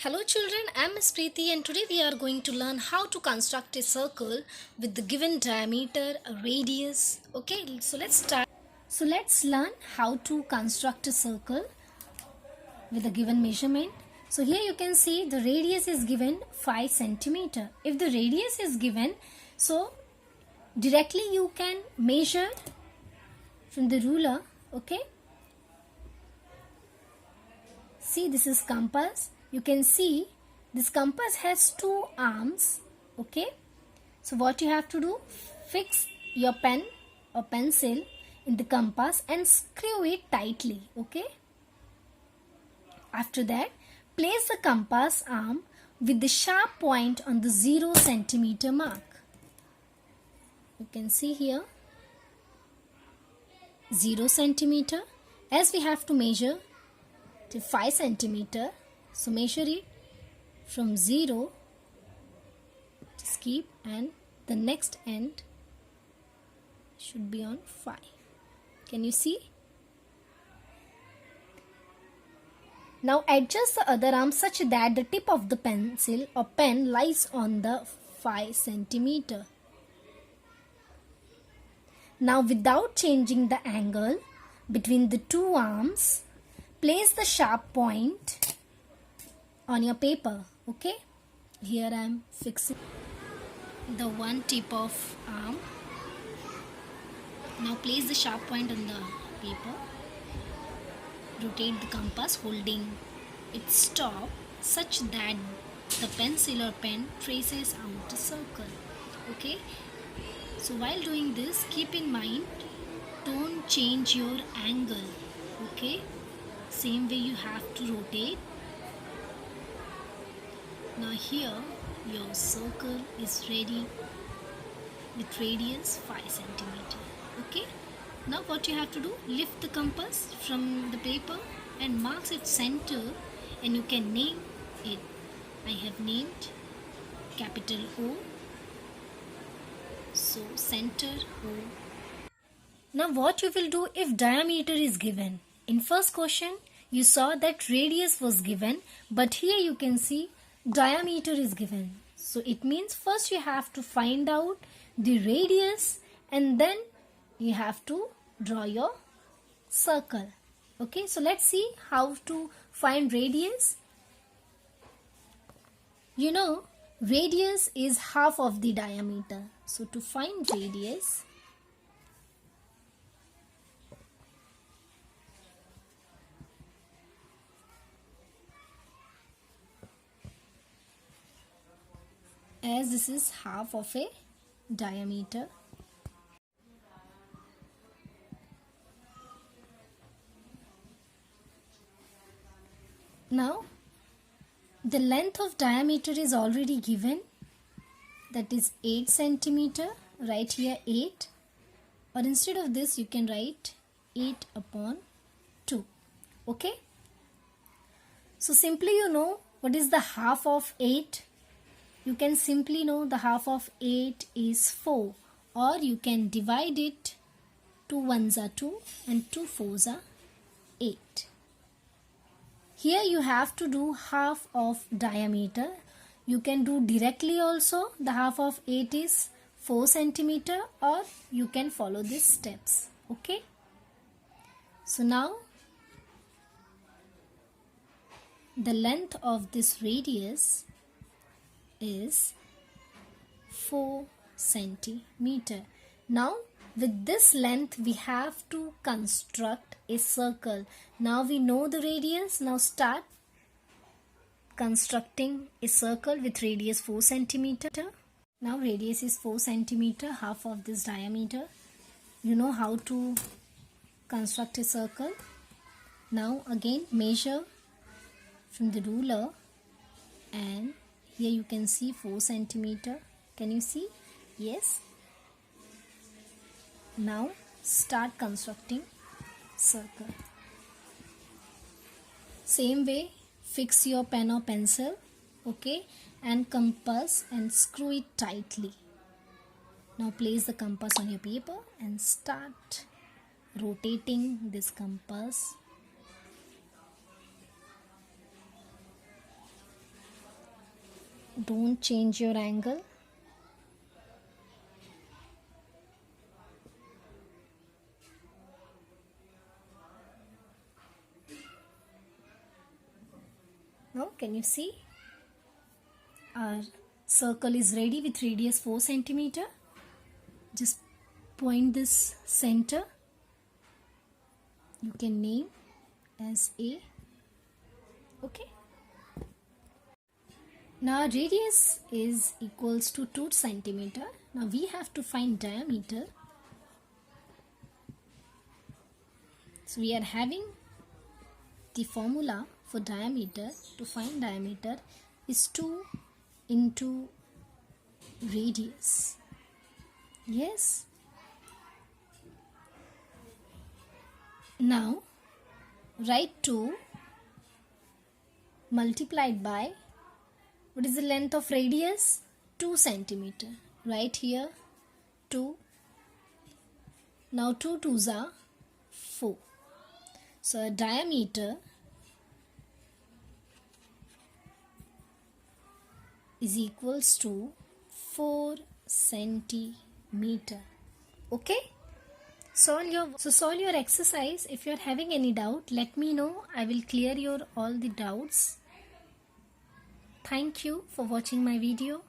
Hello children, I am Ms. Preeti and today we are going to learn how to construct a circle with the given diameter, a radius. Okay, so let's start. So let's learn how to construct a circle with a given measurement. So here you can see the radius is given 5 centimeter. If the radius is given, so directly you can measure from the ruler. Okay, see, this is compass. You can see this compass has two arms. Okay, so what you have to do, fix your pen or pencil in the compass and screw it tightly. Okay, after that place the compass arm with the sharp point on the 0 centimeter mark. You can see here 0 centimeter, as we have to measure to 5 centimeter, so measure it from 0, just keep, and the next end should be on 5. Can you see? Now adjust the other arm such that the tip of the pencil or pen lies on the 5 centimeter. Now without changing the angle between the two arms, place the sharp point on your paper. Okay, here I am fixing the one tip of arm. Now place the sharp point on the paper. Rotate the compass holding its top such that the pencil or pen traces out the circle. Okay, so while doing this, keep in mind, don't change your angle. Okay, same way you have to rotate. Now here your circle is ready with radius 5 centimeter. Okay, now what you have to do, lift the compass from the paper and mark its center, and you can name it. I have named capital O, so center O. Now what you will do if diameter is given? In first question you saw that radius was given, but here you can see diameter is given. So it means first you have to find out the radius and then you have to draw your circle. Okay, so let's see how to find radius. You know, radius is half of the diameter. So to find radius, as this is half of a diameter, now the length of diameter is already given, that is 8 centimeter. Write here 8, or instead of this you can write 8 upon 2. Okay, so simply you know what is the half of 8. You can simply know the half of 8 is 4, or you can divide it. 2 ones are 2 and 2 fours are 8. Here you have to do half of diameter. You can do directly also. The half of 8 is 4 centimeter, or you can follow these steps. Okay, so now the length of this radius is 4 centimeter. Now with this length we have to construct a circle. Now we know the radius. Now start constructing a circle with radius 4 centimeter. Now radius is 4 centimeter, half of this diameter. You know how to construct a circle. Now again measure from the ruler, and here you can see 4 centimeter. Can you see? Yes. Now start constructing circle. Same way, fix your pen or pencil, okay, and compass and screw it tightly. Now place the compass on your paper and start rotating this compass Don't change your angle. Now can you see? Our circle is ready with radius 4 centimeter. Just point this center. You can name as A. Okay. Now radius is equals to 2 centimeter. Now we have to find diameter. So we are having the formula for diameter. To find diameter is 2 into radius. Yes. Now write 2 multiplied by, what is the length of radius? 2 centimeter. Right here 2. Now 2 2s are 4. So diameter is equals to 4 centimeter. Okay? Solve your exercise. If you are having any doubt, let me know. I will clear your all the doubts. Thank you for watching my video.